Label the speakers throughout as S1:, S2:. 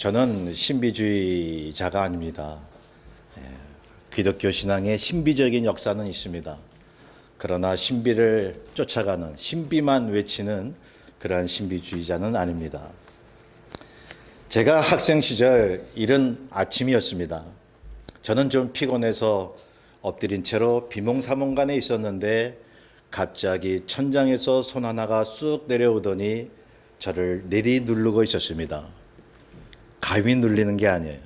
S1: 저는 신비주의자가 아닙니다. 기독교 신앙의 신비적인 역사는 있습니다. 그러나 신비를 쫓아가는, 신비만 외치는 그러한 신비주의자는 아닙니다. 제가 학생 시절 이른 아침이었습니다. 저는 좀 피곤해서 엎드린 채로 비몽사몽간에 있었는데 갑자기 천장에서 손 하나가 쑥 내려오더니 저를 내리누르고 있었습니다. 가위 눌리는 게 아니에요.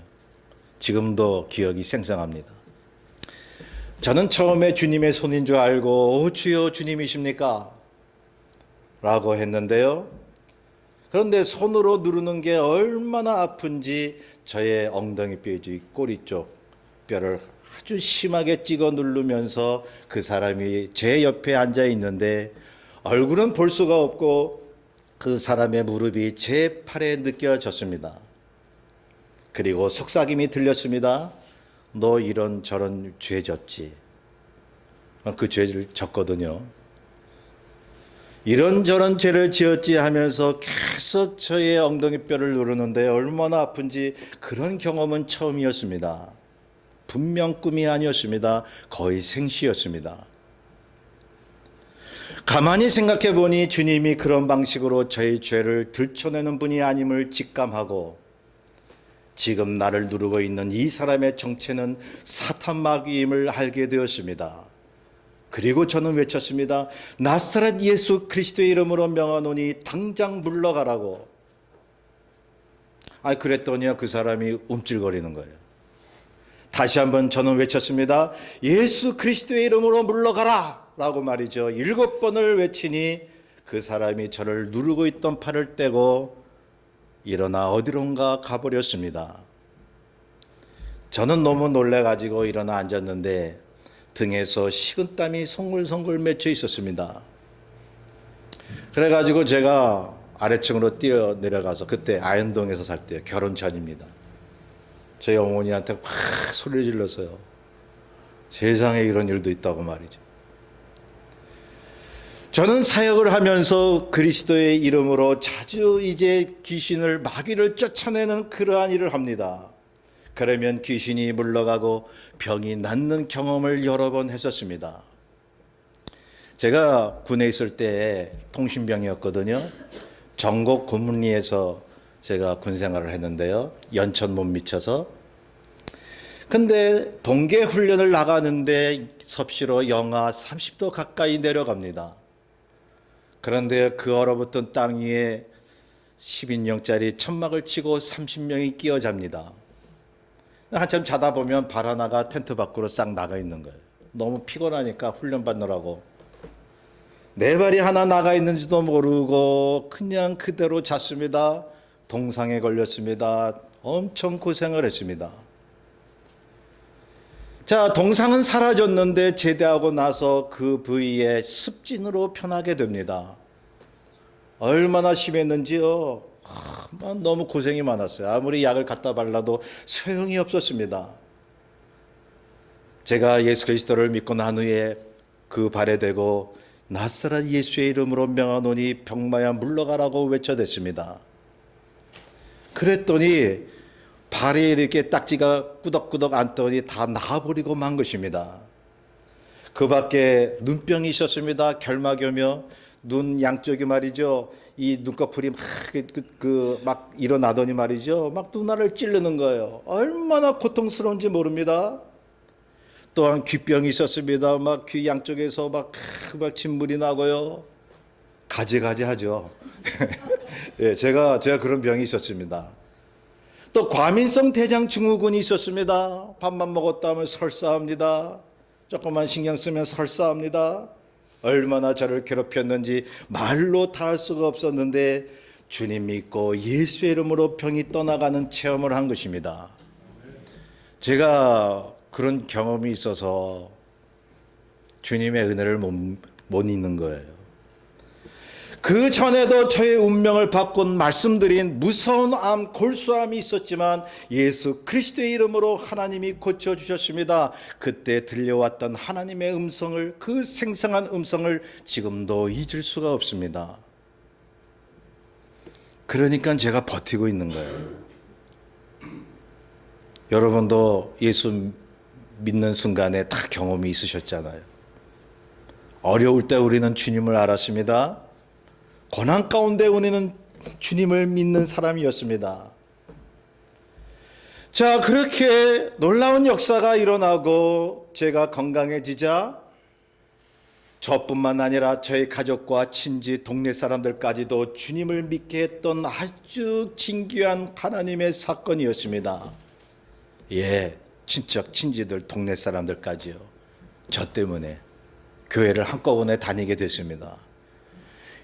S1: 지금도 기억이 생생합니다. 저는 처음에 주님의 손인 줄 알고 주여 주님이십니까? 라고 했는데요. 그런데 손으로 누르는 게 얼마나 아픈지 저의 엉덩이 뼈지 꼬리 쪽 뼈를 아주 심하게 찍어 누르면서 그 사람이 제 옆에 앉아 있는데 얼굴은 볼 수가 없고 그 사람의 무릎이 제 팔에 느껴졌습니다. 그리고 속삭임이 들렸습니다. 너 이런저런 죄 졌지. 그 죄를 졌거든요. 이런저런 죄를 지었지 하면서 계속 저의 엉덩이 뼈를 누르는데 얼마나 아픈지 그런 경험은 처음이었습니다. 분명 꿈이 아니었습니다. 거의 생시였습니다. 가만히 생각해 보니 주님이 그런 방식으로 저의 죄를 들춰내는 분이 아님을 직감하고 지금 나를 누르고 있는 이 사람의 정체는 사탄 마귀임을 알게 되었습니다. 그리고 저는 외쳤습니다. 나사렛 예수 그리스도의 이름으로 명하노니 당장 물러가라고. 그랬더니요 그 사람이 움찔거리는 거예요. 다시 한번 저는 외쳤습니다. 예수 그리스도의 이름으로 물러가라 라고 말이죠. 7번을 외치니 그 사람이 저를 누르고 있던 팔을 떼고 일어나 어디론가 가버렸습니다. 저는 너무 놀래가지고 일어나 앉았는데 등에서 식은땀이 송글송글 맺혀 있었습니다. 그래가지고 제가 아래층으로 뛰어 내려가서 그때 아현동에서 살 때요. 결혼 전입니다. 저희 어머니한테 막 소리를 질렀어요. 세상에 이런 일도 있다고 말이죠. 저는 사역을 하면서 그리스도의 이름으로 자주 이제 귀신을 마귀를 쫓아내는 그러한 일을 합니다. 그러면 귀신이 물러가고 병이 낫는 경험을 여러 번 했었습니다. 제가 군에 있을 때 통신병이었거든요. 전곡 고문리에서 제가 군 생활을 했는데요. 연천 못 미쳐서. 근데 동계 훈련을 나가는데 섭씨로 영하 30도 가까이 내려갑니다. 그런데 그 얼어붙은 땅 위에 10인용짜리 천막을 치고 30명이 끼어 잡니다. 한참 자다 보면 발 하나가 텐트 밖으로 싹 나가 있는 거예요. 너무 피곤하니까 훈련 받느라고. 내 발이 하나 나가 있는지도 모르고 그냥 그대로 잤습니다. 동상에 걸렸습니다. 엄청 고생을 했습니다. 자, 동상은 사라졌는데 제대하고 나서 그 부위에 습진으로 변하게 됩니다. 얼마나 심했는지요. 너무 고생이 많았어요. 아무리 약을 갖다 발라도 소용이 없었습니다. 제가 예수 그리스도를 믿고 난 후에 그 발에 대고 나사렛 예수의 이름으로 명하노니 병마야 물러가라고 외쳐댔습니다. 그랬더니 발에 이렇게 딱지가 꾸덕꾸덕 앉더니 다 나아버리고 만 것입니다. 그 밖에 눈병이 있었습니다. 결막이며 눈 양쪽이 말이죠. 이 눈꺼풀이 막 일어나더니 말이죠. 막 눈알을 찌르는 거예요. 얼마나 고통스러운지 모릅니다. 또한 귀병이 있었습니다. 막 귀 양쪽에서 막 진물이 나고요. 가지가지 하죠. 예, 제가 그런 병이 있었습니다. 또 과민성 대장 증후군이 있었습니다. 밥만 먹었다 하면 설사합니다. 조금만 신경 쓰면 설사합니다. 얼마나 저를 괴롭혔는지 말로 다 할 수가 없었는데 주님 믿고 예수의 이름으로 병이 떠나가는 체험을 한 것입니다. 제가 그런 경험이 있어서 주님의 은혜를 못 잊는 거예요. 그 전에도 저의 운명을 바꾼 말씀드린 무서운 암, 골수암이 있었지만 예수 그리스도의 이름으로 하나님이 고쳐주셨습니다. 그때 들려왔던 하나님의 음성을, 그 생생한 음성을 지금도 잊을 수가 없습니다. 그러니까 제가 버티고 있는 거예요. 여러분도 예수 믿는 순간에 다 경험이 있으셨잖아요. 어려울 때 우리는 주님을 알았습니다. 고난 가운데 우리는 주님을 믿는 사람이었습니다. 자, 그렇게 놀라운 역사가 일어나고 제가 건강해지자 저뿐만 아니라 저희 가족과 친지, 동네 사람들까지도 주님을 믿게 했던 아주 진귀한 하나님의 사건이었습니다. 예, 친척, 친지들, 동네 사람들까지요. 저 때문에 교회를 한꺼번에 다니게 됐습니다.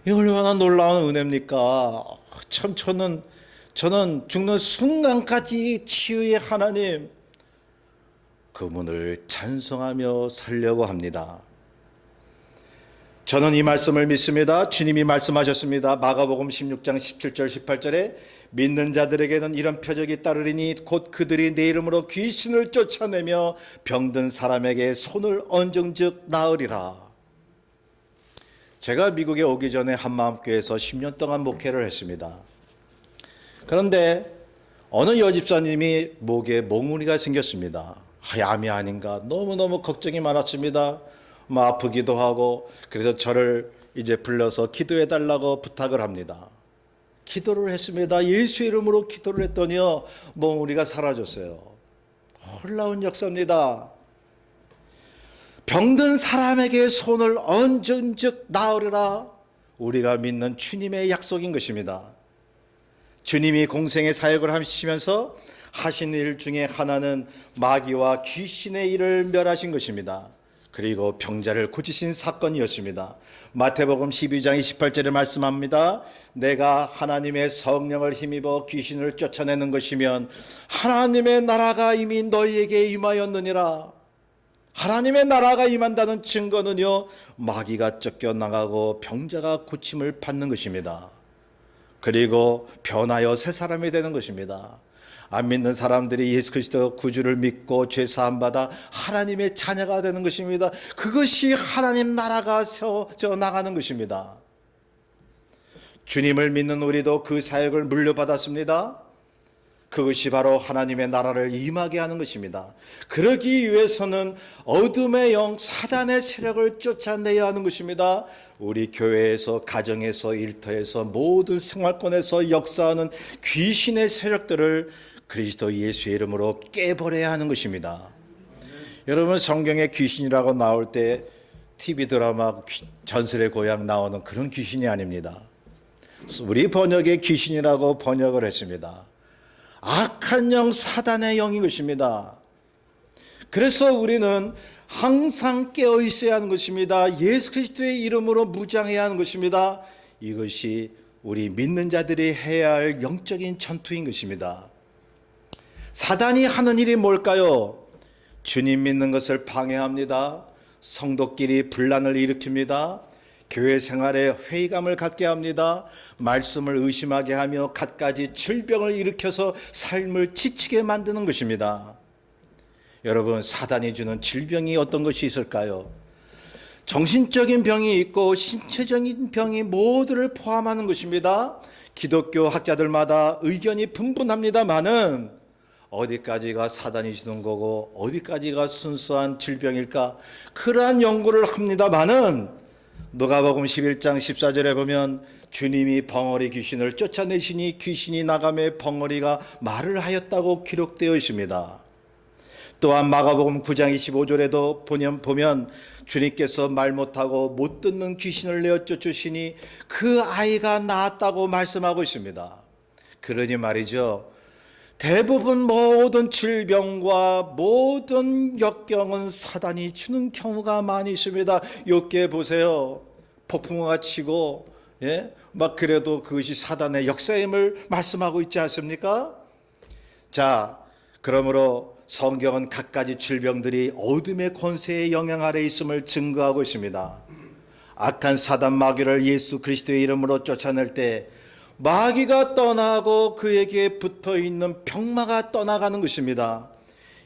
S1: 이 얼마나 놀라운 은혜입니까? 참 저는 죽는 순간까지 치유의 하나님 그분을 찬송하며 살려고 합니다. 저는 이 말씀을 믿습니다. 주님이 말씀하셨습니다. 마가복음 16장 17절 18절에 믿는 자들에게는 이런 표적이 따르리니 곧 그들이 내 이름으로 귀신을 쫓아내며 병든 사람에게 손을 얹은즉 나으리라. 제가 미국에 오기 전에 한마음교회에서 10년 동안 목회를 했습니다. 그런데 어느 여집사님이 목에 몽우리가 생겼습니다. 암이 아닌가 너무너무 걱정이 많았습니다. 아프기도 하고 그래서 저를 이제 불러서 기도해 달라고 부탁을 합니다. 기도를 했습니다. 예수 이름으로 기도를 했더니요 몽우리가 사라졌어요. 놀라운 역사입니다. 병든 사람에게 손을 얹은즉 나으리라. 우리가 믿는 주님의 약속인 것입니다. 주님이 공생의 사역을 하시면서 하신 일 중에 하나는 마귀와 귀신의 일을 멸하신 것입니다. 그리고 병자를 고치신 사건이었습니다. 마태복음 12장 28절에 말씀합니다. 내가 하나님의 성령을 힘입어 귀신을 쫓아내는 것이면 하나님의 나라가 이미 너희에게 임하였느니라. 하나님의 나라가 임한다는 증거는요 마귀가 쫓겨나가고 병자가 고침을 받는 것입니다. 그리고 변하여 새 사람이 되는 것입니다. 안 믿는 사람들이 예수 그리스도 구주를 믿고 죄 사함 받아 하나님의 자녀가 되는 것입니다. 그것이 하나님 나라가 세워져 나가는 것입니다. 주님을 믿는 우리도 그 사역을 물려받았습니다. 그것이 바로 하나님의 나라를 임하게 하는 것입니다. 그러기 위해서는 어둠의 영 사단의 세력을 쫓아내야 하는 것입니다. 우리 교회에서, 가정에서, 일터에서, 모든 생활권에서 역사하는 귀신의 세력들을 그리스도 예수의 이름으로 깨버려야 하는 것입니다. 여러분 성경에 귀신이라고 나올 때 TV 드라마 전설의 고향 나오는 그런 귀신이 아닙니다. 우리 번역에 귀신이라고 번역을 했습니다. 악한 영 사단의 영인 것입니다. 그래서 우리는 항상 깨어 있어야 하는 것입니다. 예수 그리스도의 이름으로 무장해야 하는 것입니다. 이것이 우리 믿는 자들이 해야 할 영적인 전투인 것입니다. 사단이 하는 일이 뭘까요? 주님 믿는 것을 방해합니다. 성도끼리 분란을 일으킵니다. 교회 생활에 회의감을 갖게 합니다. 말씀을 의심하게 하며 갖가지 질병을 일으켜서 삶을 지치게 만드는 것입니다. 여러분 사단이 주는 질병이 어떤 것이 있을까요? 정신적인 병이 있고 신체적인 병이 모두를 포함하는 것입니다. 기독교 학자들마다 의견이 분분합니다마는 어디까지가 사단이 주는 거고 어디까지가 순수한 질병일까? 그러한 연구를 합니다마는 누가복음 11장 14절에 보면 주님이 벙어리 귀신을 쫓아내시니 귀신이 나가매 벙어리가 말을 하였다고 기록되어 있습니다. 또한 마가복음 9장 25절에도 보면 주님께서 말 못하고 못 듣는 귀신을 내어 쫓으시니 그 아이가 나았다고 말씀하고 있습니다. 그러니 말이죠. 대부분 모든 질병과 모든 역경은 사단이 주는 경우가 많이 있습니다. 욥기에 보세요. 폭풍우가 치고 막 그래도 그것이 사단의 역사임을 말씀하고 있지 않습니까? 자, 그러므로 성경은 갖가지 질병들이 어둠의 권세의 영향 아래 있음을 증거하고 있습니다. 악한 사단 마귀를 예수 그리스도의 이름으로 쫓아낼 때 마귀가 떠나고 그에게 붙어있는 병마가 떠나가는 것입니다.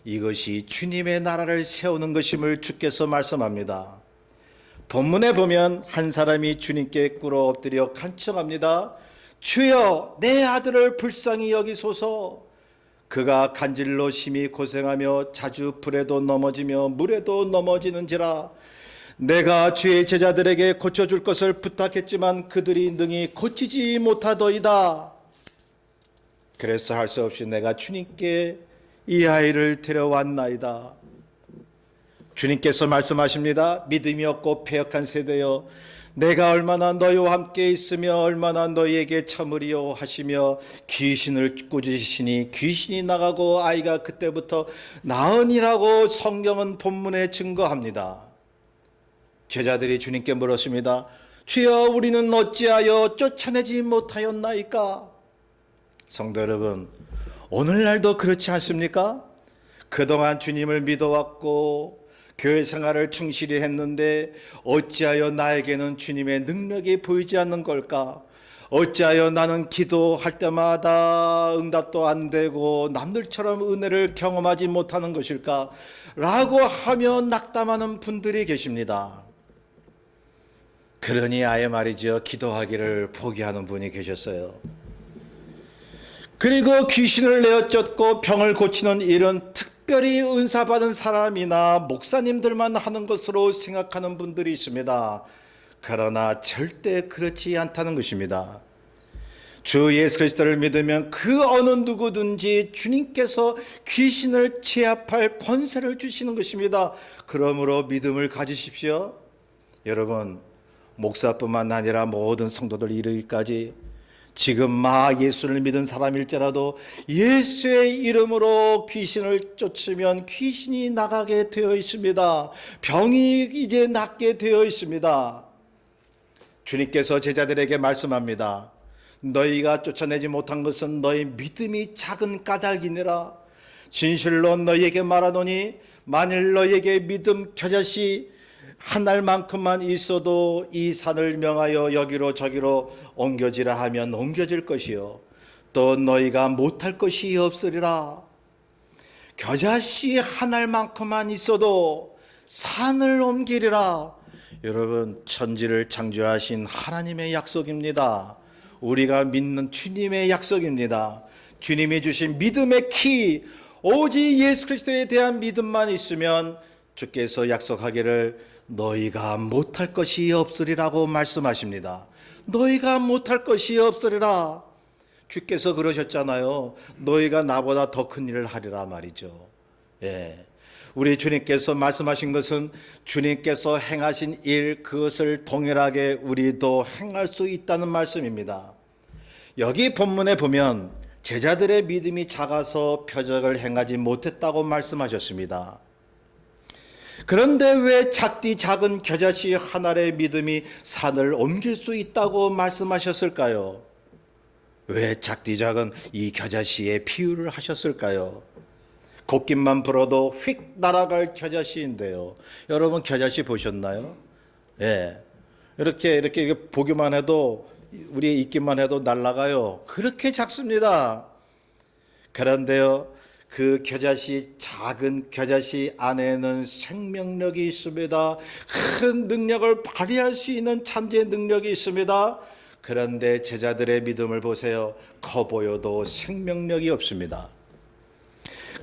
S1: 이것이 주님의 나라를 세우는 것임을 주께서 말씀합니다. 본문에 보면 한 사람이 주님께 꿇어 엎드려 간청합니다. 주여 내 아들을 불쌍히 여기소서. 그가 간질로 심히 고생하며 자주 불에도 넘어지며 물에도 넘어지는지라. 내가 주의 제자들에게 고쳐줄 것을 부탁했지만 그들이 능히 고치지 못하더이다. 그래서 할 수 없이 내가 주님께 이 아이를 데려왔나이다. 주님께서 말씀하십니다. 믿음이 없고 패역한 세대여, 내가 얼마나 너희와 함께 있으며 얼마나 너희에게 참으리요 하시며 귀신을 꾸짖으시니 귀신이 나가고 아이가 그때부터 나으니라고 성경은 본문에 증거합니다. 제자들이 주님께 물었습니다. 주여, 우리는 어찌하여 쫓아내지 못하였나이까? 성도 여러분, 오늘날도 그렇지 않습니까? 그동안 주님을 믿어왔고 교회 생활을 충실히 했는데 어찌하여 나에게는 주님의 능력이 보이지 않는 걸까? 어찌하여 나는 기도할 때마다 응답도 안 되고 남들처럼 은혜를 경험하지 못하는 것일까? 라고 하며 낙담하는 분들이 계십니다. 그러니 아예 말이죠, 기도하기를 포기하는 분이 계셨어요. 그리고 귀신을 내어 쫓고 병을 고치는 일은 특별히 은사받은 사람이나 목사님들만 하는 것으로 생각하는 분들이 있습니다. 그러나 절대 그렇지 않다는 것입니다. 주 예수 그리스도를 믿으면 그 어느 누구든지 주님께서 귀신을 제압할 권세를 주시는 것입니다. 그러므로 믿음을 가지십시오. 여러분, 목사뿐만 아니라 모든 성도들 이르기까지 지금 예수를 믿은 사람일지라도 예수의 이름으로 귀신을 쫓으면 귀신이 나가게 되어 있습니다. 병이 이제 낫게 되어 있습니다. 주님께서 제자들에게 말씀합니다. 너희가 쫓아내지 못한 것은 너희 믿음이 작은 까닭이니라. 진실로 너희에게 말하노니 만일 너희에게 믿음 겨자씨 한 알만큼만 있어도 이 산을 명하여 여기로 저기로 옮겨지라 하면 옮겨질 것이요 또 너희가 못할 것이 없으리라. 겨자씨 한 알만큼만 있어도 산을 옮기리라. 여러분, 천지를 창조하신 하나님의 약속입니다. 우리가 믿는 주님의 약속입니다. 주님이 주신 믿음의 키, 오직 예수 그리스도에 대한 믿음만 있으면 주께서 약속하기를 너희가 못할 것이 없으리라고 말씀하십니다. 너희가 못할 것이 없으리라. 주께서 그러셨잖아요. 너희가 나보다 더 큰 일을 하리라 말이죠. 예. 우리 주님께서 말씀하신 것은 주님께서 행하신 일, 그것을 동일하게 우리도 행할 수 있다는 말씀입니다. 여기 본문에 보면 제자들의 믿음이 작아서 표적을 행하지 못했다고 말씀하셨습니다. 그런데 왜 작디 작은 겨자씨 한 알의 믿음이 산을 옮길 수 있다고 말씀하셨을까요? 왜 작디 작은 이 겨자씨의 비유를 하셨을까요? 곶김만 불어도 휙 날아갈 겨자씨인데요. 여러분, 겨자씨 보셨나요? 예. 이렇게 보기만 해도, 우리 있기만 해도 날아가요. 그렇게 작습니다. 그런데요, 그 겨자씨, 작은 겨자씨 안에는 생명력이 있습니다. 큰 능력을 발휘할 수 있는 잠재 능력이 있습니다. 그런데 제자들의 믿음을 보세요. 커 보여도 생명력이 없습니다.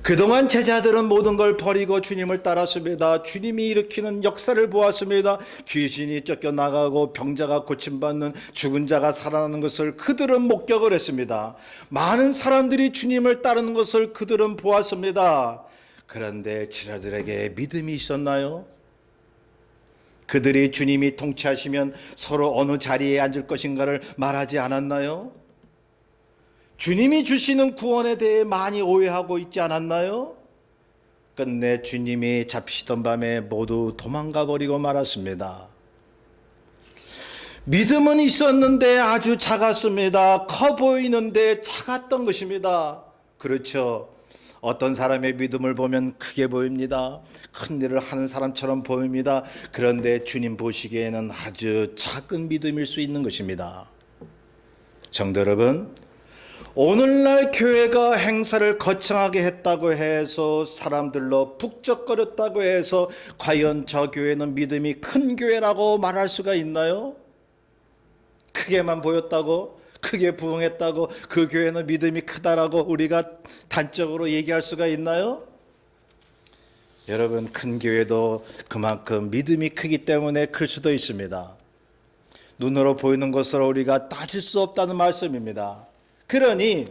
S1: 그동안 제자들은 모든 걸 버리고 주님을 따랐습니다. 주님이 일으키는 역사를 보았습니다. 귀신이 쫓겨나가고 병자가 고침받는, 죽은 자가 살아나는 것을 그들은 목격을 했습니다. 많은 사람들이 주님을 따르는 것을 그들은 보았습니다. 그런데 제자들에게 믿음이 있었나요? 그들이 주님이 통치하시면 서로 어느 자리에 앉을 것인가를 말하지 않았나요? 주님이 주시는 구원에 대해 많이 오해하고 있지 않았나요? 끝내 주님이 잡히시던 밤에 모두 도망가 버리고 말았습니다. 믿음은 있었는데 아주 작았습니다. 커 보이는데 작았던 것입니다. 그렇죠. 어떤 사람의 믿음을 보면 크게 보입니다. 큰 일을 하는 사람처럼 보입니다. 그런데 주님 보시기에는 아주 작은 믿음일 수 있는 것입니다. 성도 여러분, 오늘날 교회가 행사를 거창하게 했다고 해서, 사람들로 북적거렸다고 해서 과연 저 교회는 믿음이 큰 교회라고 말할 수가 있나요? 크게만 보였다고? 크게 부흥했다고 그 교회는 믿음이 크다라고 우리가 단적으로 얘기할 수가 있나요? 여러분, 큰 교회도 그만큼 믿음이 크기 때문에 클 수도 있습니다. 눈으로 보이는 것으로 우리가 따질 수 없다는 말씀입니다. 그러니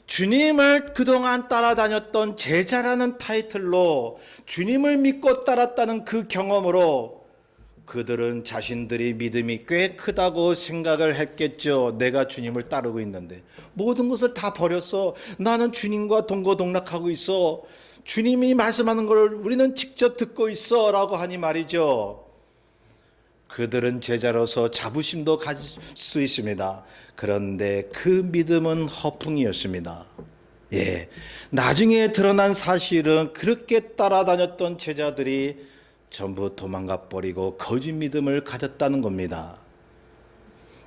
S1: 주님을 그동안 따라다녔던 제자라는 타이틀로 주님을 믿고 따랐다는 그 경험으로 그들은 자신들이 믿음이 꽤 크다고 생각을 했겠죠. 내가 주님을 따르고 있는데 모든 것을 다 버렸어. 나는 주님과 동고동락하고 있어. 주님이 말씀하는 걸 우리는 직접 듣고 있어 라고 하니 말이죠. 그들은 제자로서 자부심도 가질 수 있습니다. 그런데 그 믿음은 허풍이었습니다. 예, 나중에 드러난 사실은 그렇게 따라다녔던 제자들이 전부 도망가 버리고 거짓 믿음을 가졌다는 겁니다.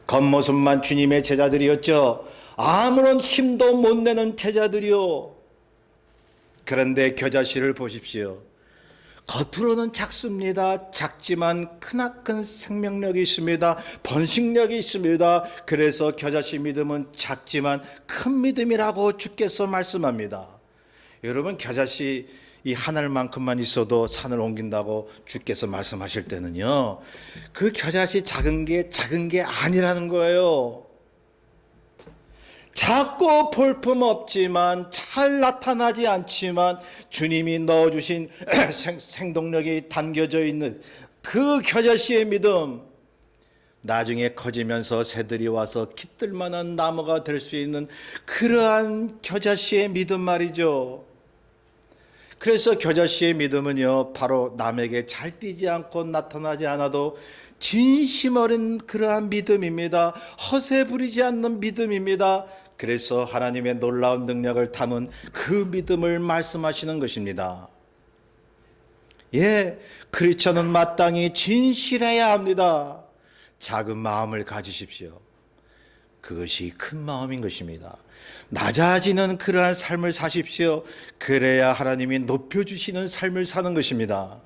S1: 겉모습만 주님의 제자들이었죠. 아무런 힘도 못 내는 제자들이요. 그런데 겨자씨를 보십시오. 겉으로는 작습니다. 작지만 크나큰 생명력이 있습니다. 번식력이 있습니다. 그래서 겨자씨 믿음은 작지만 큰 믿음이라고 주께서 말씀합니다. 여러분, 겨자씨 이 한 알만큼만 있어도 산을 옮긴다고 주께서 말씀하실 때는요, 그 겨자씨 작은 게 아니라는 거예요. 작고 볼품없지만 잘 나타나지 않지만 주님이 넣어주신 생동력이 담겨져 있는 그 겨자씨의 믿음, 나중에 커지면서 새들이 와서 깃들 만한 나무가 될 수 있는 그러한 겨자씨의 믿음 말이죠. 그래서 겨자씨의 믿음은요, 바로 남에게 잘 띄지 않고 나타나지 않아도 진심 어린 그러한 믿음입니다. 허세 부리지 않는 믿음입니다. 그래서 하나님의 놀라운 능력을 담은 그 믿음을 말씀하시는 것입니다. 예, 크리스천은 마땅히 진실해야 합니다. 작은 마음을 가지십시오. 그것이 큰 마음인 것입니다. 낮아지는 그러한 삶을 사십시오. 그래야 하나님이 높여주시는 삶을 사는 것입니다.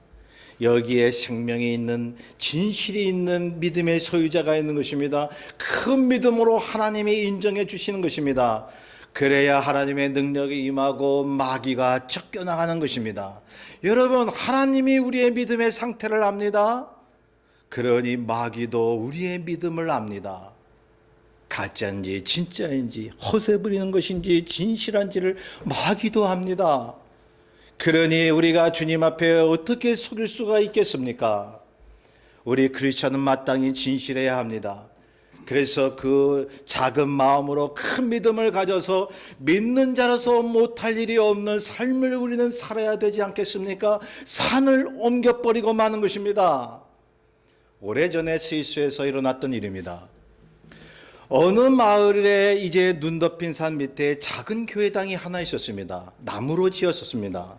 S1: 여기에 생명이 있는, 진실이 있는 믿음의 소유자가 있는 것입니다. 큰 믿음으로 하나님이 인정해 주시는 것입니다. 그래야 하나님의 능력이 임하고 마귀가 쫓겨나가는 것입니다. 여러분, 하나님이 우리의 믿음의 상태를 압니다. 그러니 마귀도 우리의 믿음을 압니다. 가짜인지 진짜인지, 허세 부리는 것인지 진실한지를 마귀도 압니다. 그러니 우리가 주님 앞에 어떻게 속일 수가 있겠습니까? 우리 크리스천은 마땅히 진실해야 합니다. 그래서 그 작은 마음으로 큰 믿음을 가져서 믿는 자로서 못할 일이 없는 삶을 우리는 살아야 되지 않겠습니까? 산을 옮겨버리고 마는 것입니다. 오래전에 스위스에서 일어났던 일입니다. 어느 마을에 이제 눈 덮인 산 밑에 작은 교회당이 하나 있었습니다. 나무로 지었었습니다.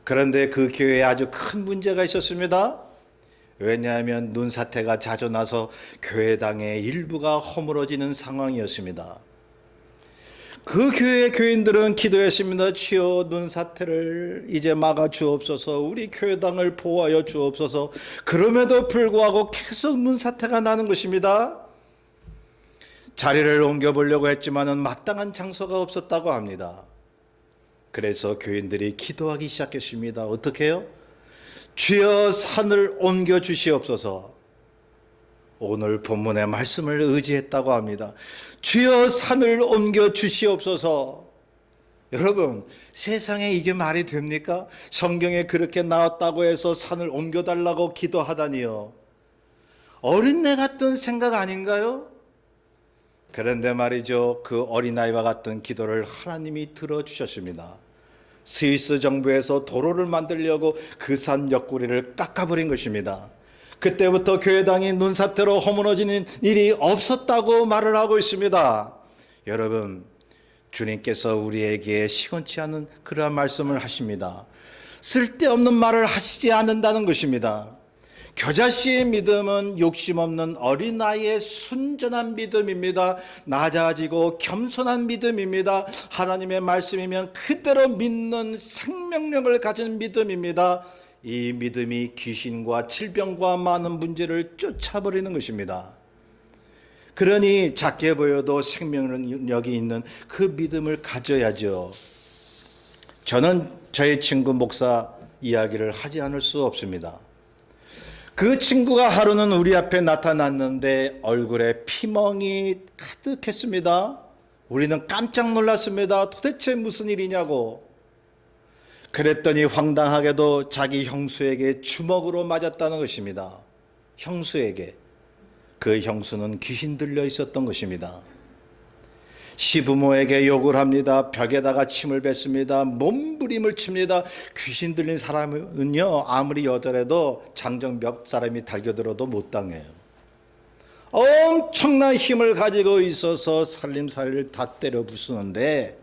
S1: 그런데 그 교회에 아주 큰 문제가 있었습니다. 왜냐하면 눈사태가 자주 나서 교회당의 일부가 허물어지는 상황이었습니다. 그 교회 교인들은 기도했습니다. 주여, 눈사태를 이제 막아 주옵소서. 우리 교회당을 보호하여 주옵소서. 그럼에도 불구하고 계속 눈사태가 나는 것입니다. 자리를 옮겨보려고 했지만은 마땅한 장소가 없었다고 합니다. 그래서 교인들이 기도하기 시작했습니다. 어떻게 해요? 주여, 산을 옮겨 주시옵소서. 오늘 본문의 말씀을 의지했다고 합니다. 주여, 산을 옮겨 주시옵소서. 여러분, 세상에 이게 말이 됩니까? 성경에 그렇게 나왔다고 해서 산을 옮겨달라고 기도하다니요. 어린애 같은 생각 아닌가요? 그런데 말이죠, 그 어린아이와 같은 기도를 하나님이 들어주셨습니다. 스위스 정부에서 도로를 만들려고 그 산 옆구리를 깎아버린 것입니다. 그때부터 교회당이 눈사태로 허물어지는 일이 없었다고 말을 하고 있습니다. 여러분, 주님께서 우리에게 시원치 않은 그러한 말씀을 하십니다. 쓸데없는 말을 하시지 않는다는 것입니다. 겨자씨의 믿음은 욕심 없는 어린아이의 순전한 믿음입니다. 낮아지고 겸손한 믿음입니다. 하나님의 말씀이면 그대로 믿는 생명력을 가진 믿음입니다. 이 믿음이 귀신과 질병과 많은 문제를 쫓아버리는 것입니다. 그러니 작게 보여도 생명력이 있는 그 믿음을 가져야죠. 저는 저의 친구 목사 이야기를 하지 않을 수 없습니다. 그 친구가 하루는 우리 앞에 나타났는데 얼굴에 피멍이 가득했습니다. 우리는 깜짝 놀랐습니다. 도대체 무슨 일이냐고. 그랬더니 황당하게도 자기 형수에게 주먹으로 맞았다는 것입니다. 형수에게. 그 형수는 귀신 들려 있었던 것입니다. 시부모에게 욕을 합니다. 벽에다가 침을 뱉습니다. 몸부림을 칩니다. 귀신 들린 사람은요, 아무리 여자라도 장정 몇 사람이 달겨들어도 못 당해요. 엄청난 힘을 가지고 있어서 살림살이를 다 때려 부수는데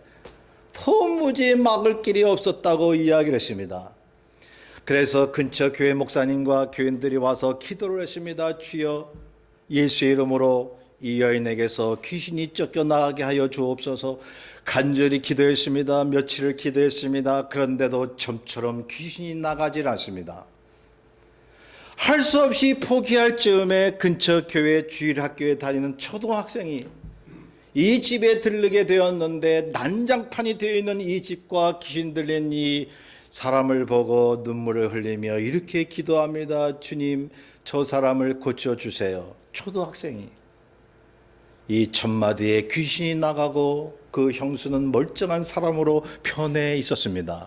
S1: 도무지 막을 길이 없었다고 이야기를 했습니다. 그래서 근처 교회 목사님과 교인들이 와서 기도를 했습니다. 주여, 예수의 이름으로 이 여인에게서 귀신이 쫓겨나가게 하여 주옵소서. 간절히 기도했습니다. 며칠을 기도했습니다. 그런데도 좀처럼 귀신이 나가질 않습니다. 할 수 없이 포기할 즈음에 근처 교회 주일학교에 다니는 초등학생이 이 집에 들르게 되었는데, 난장판이 되어 있는 이 집과 귀신 들린 이 사람을 보고 눈물을 흘리며 이렇게 기도합니다. 주님, 저 사람을 고쳐주세요. 초등학생이. 이 천마디에 귀신이 나가고 그 형수는 멀쩡한 사람으로 변해 있었습니다.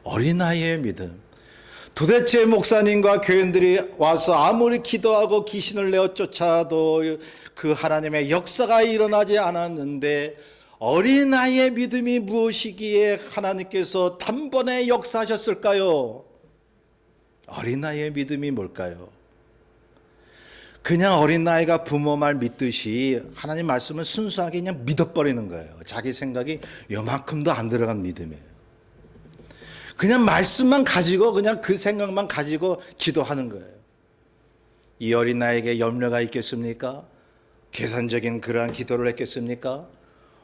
S1: 어린아이의 믿음. 도대체 목사님과 교인들이 와서 아무리 기도하고 귀신을 내어 쫓아도 그 하나님의 역사가 일어나지 않았는데, 어린아이의 믿음이 무엇이기에 하나님께서 단번에 역사하셨을까요? 어린아이의 믿음이 뭘까요? 그냥 어린아이가 부모 말 믿듯이 하나님 말씀을 순수하게 그냥 믿어버리는 거예요. 자기 생각이 요만큼도 안 들어간 믿음이에요. 그냥 말씀만 가지고 그냥 그 생각만 가지고 기도하는 거예요. 이 어린아이에게 염려가 있겠습니까? 계산적인 그러한 기도를 했겠습니까?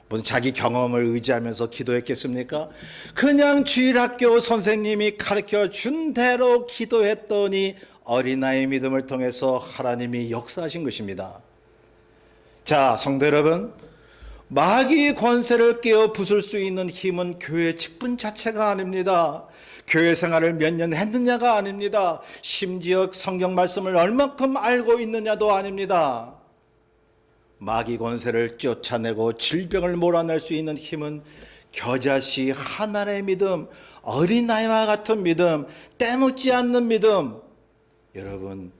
S1: 무슨 자기 경험을 의지하면서 기도했겠습니까? 그냥 주일학교 선생님이 가르쳐 준 대로 기도했더니 어린아이의 믿음을 통해서 하나님이 역사하신 것입니다. 자, 성도 여러분, 마귀의 권세를 깨어 부술 수 있는 힘은 교회 직분 자체가 아닙니다. 교회 생활을 몇 년 했느냐가 아닙니다. 심지어 성경 말씀을 얼만큼 알고 있느냐도 아닙니다. 마귀 권세를 쫓아내고 질병을 몰아낼 수 있는 힘은 겨자씨 하나의 믿음, 어린아이와 같은 믿음, 때묻지 않는 믿음. 여러분,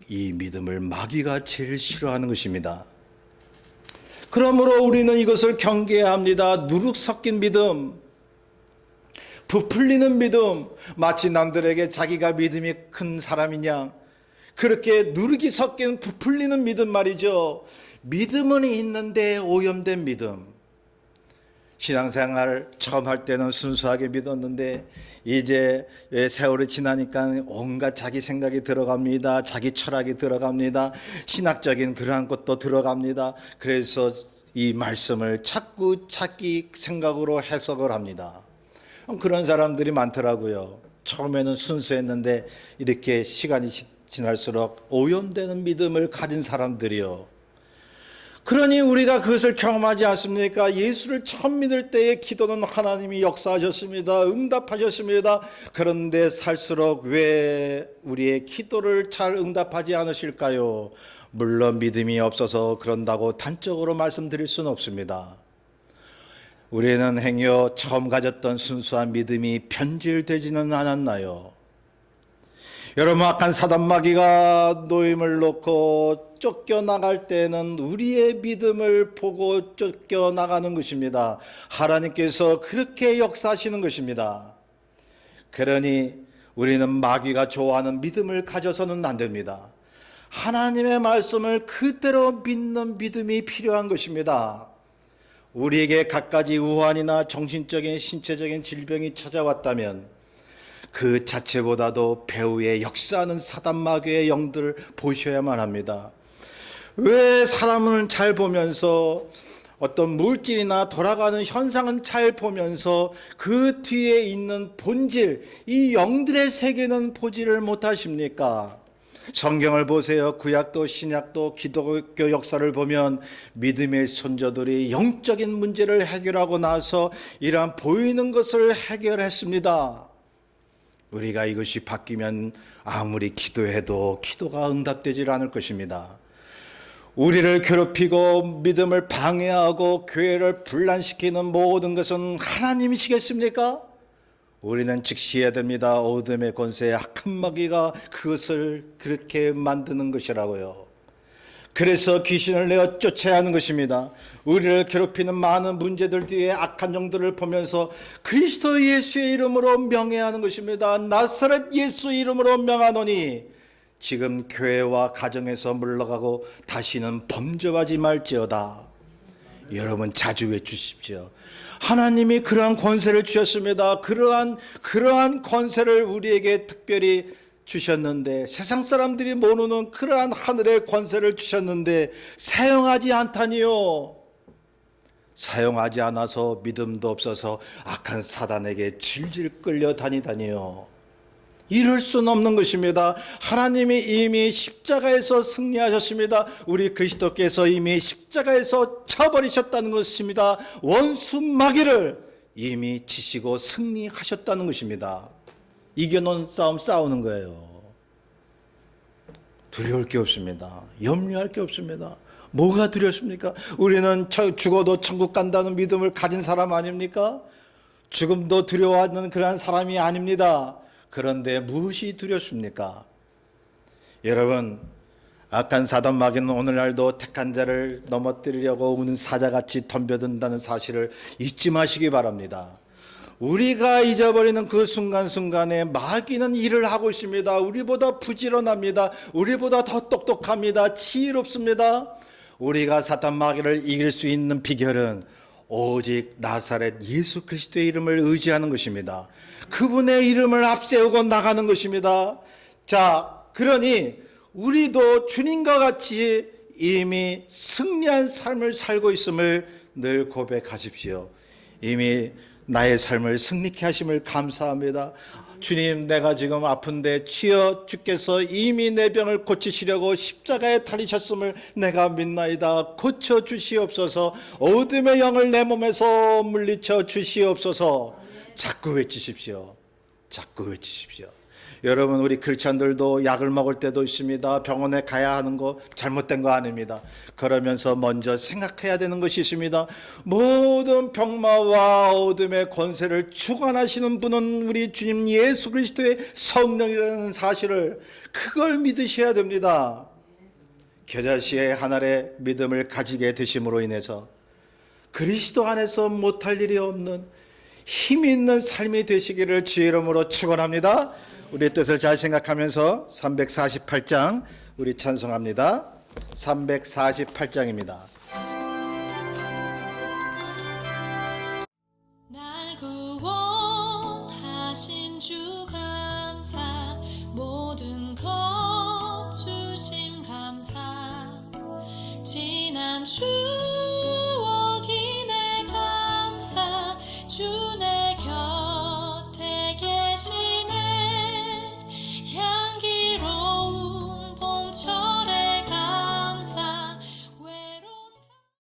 S1: 이 믿음을 마귀가 제일 싫어하는 것입니다. 그러므로 우리는 이것을 경계해야 합니다. 누룩 섞인 믿음, 부풀리는 믿음, 마치 남들에게 자기가 믿음이 큰 사람이냐, 그렇게 누룩이 섞인 부풀리는 믿음 말이죠. 믿음은 있는데 오염된 믿음. 신앙생활 처음 할 때는 순수하게 믿었는데 이제 세월이 지나니까 온갖 자기 생각이 들어갑니다. 자기 철학이 들어갑니다. 신학적인 그러한 것도 들어갑니다. 그래서 이 말씀을 자꾸 자기 생각으로 해석을 합니다. 그런 사람들이 많더라고요. 처음에는 순수했는데 이렇게 시간이 지날수록 오염되는 믿음을 가진 사람들이요. 그러니 우리가 그것을 경험하지 않습니까? 예수를 처음 믿을 때의 기도는 하나님이 역사하셨습니다. 응답하셨습니다. 그런데 살수록 왜 우리의 기도를 잘 응답하지 않으실까요? 물론 믿음이 없어서 그런다고 단적으로 말씀드릴 수는 없습니다. 우리는 행여 처음 가졌던 순수한 믿음이 변질되지는 않았나요? 여러분, 악한 사단 마귀가 노임을 놓고 쫓겨나갈 때는 우리의 믿음을 보고 쫓겨나가는 것입니다. 하나님께서 그렇게 역사하시는 것입니다. 그러니 우리는 마귀가 좋아하는 믿음을 가져서는 안 됩니다. 하나님의 말씀을 그대로 믿는 믿음이 필요한 것입니다. 우리에게 갖가지 우환이나 정신적인 신체적인 질병이 찾아왔다면 그 자체보다도 배후에 역사하는 사단 마귀의 영들을 보셔야만 합니다. 왜 사람은 잘 보면서 어떤 물질이나 돌아가는 현상은 잘 보면서 그 뒤에 있는 본질, 이 영들의 세계는 보지를 못하십니까? 성경을 보세요. 구약도 신약도 기독교 역사를 보면 믿음의 선조들이 영적인 문제를 해결하고 나서 이러한 보이는 것을 해결했습니다. 우리가 이것이 바뀌면 아무리 기도해도 기도가 응답되질 않을 것입니다. 우리를 괴롭히고 믿음을 방해하고 교회를 분란시키는 모든 것은 하나님이시겠습니까? 우리는 직시해야 됩니다. 어둠의 권세, 악한 마귀가 그것을 그렇게 만드는 것이라고요. 그래서 귀신을 내어 쫓아야 하는 것입니다. 우리를 괴롭히는 많은 문제들 뒤에 악한 영들을 보면서 그리스도 예수의 이름으로 명예하는 것입니다. 나사렛 예수 이름으로 명하노니 지금 교회와 가정에서 물러가고 다시는 범죄하지 말지어다. 여러분 자주 외치십시오. 하나님이 그러한 권세를 주셨습니다. 그러한 권세를 우리에게 특별히 주셨는데, 세상 사람들이 모르는 그러한 하늘의 권세를 주셨는데 사용하지 않다니요. 사용하지 않아서 믿음도 없어서 악한 사단에게 질질 끌려 다니다니요. 이럴 수는 없는 것입니다. 하나님이 이미 십자가에서 승리하셨습니다. 우리 그리스도께서 이미 십자가에서 쳐버리셨다는 것입니다. 원수 마귀를 이미 치시고 승리하셨다는 것입니다. 이겨놓은 싸움 싸우는 거예요. 두려울 게 없습니다. 염려할 게 없습니다. 뭐가 두렵습니까? 우리는 죽어도 천국 간다는 믿음을 가진 사람 아닙니까? 죽음도 두려워하는 그러한 사람이 아닙니다. 그런데 무엇이 두렵습니까? 여러분, 악한 사단 마귀는 오늘날도 택한 자를 넘어뜨리려고 우는 사자같이 덤벼든다는 사실을 잊지 마시기 바랍니다. 우리가 잊어버리는 그 순간순간에 마귀는 일을 하고 있습니다. 우리보다 부지런합니다. 우리보다 더 똑똑합니다. 지혜롭습니다. 우리가 사탄 마귀를 이길 수 있는 비결은 오직 나사렛 예수 그리스도의 이름을 의지하는 것입니다. 그분의 이름을 앞세우고 나가는 것입니다. 자, 그러니 우리도 주님과 같이 이미 승리한 삶을 살고 있음을 늘 고백하십시오. 이미 나의 삶을 승리케 하심을 감사합니다. 주님, 내가 지금 아픈데 주여 주께서 이미 내 병을 고치시려고 십자가에 달리셨음을 내가 믿나이다. 고쳐 주시옵소서. 어둠의 영을 내 몸에서 물리쳐 주시옵소서. 자꾸 외치십시오. 자꾸 외치십시오. 여러분, 우리 크리스찬들도 약을 먹을 때도 있습니다. 병원에 가야 하는 거 잘못된 거 아닙니다. 그러면서 먼저 생각해야 되는 것이 있습니다. 모든 병마와 어둠의 권세를 주관하시는 분은 우리 주님 예수 그리스도의 성령이라는 사실을, 그걸 믿으셔야 됩니다. 겨자씨의 하늘의 믿음을 가지게 되심으로 인해서 그리스도 안에서 못할 일이 없는 힘 있는 삶이 되시기를 주의 이름으로 축원합니다. 우리의 뜻을 잘 생각하면서 348장 우리 찬송합니다. 348장입니다.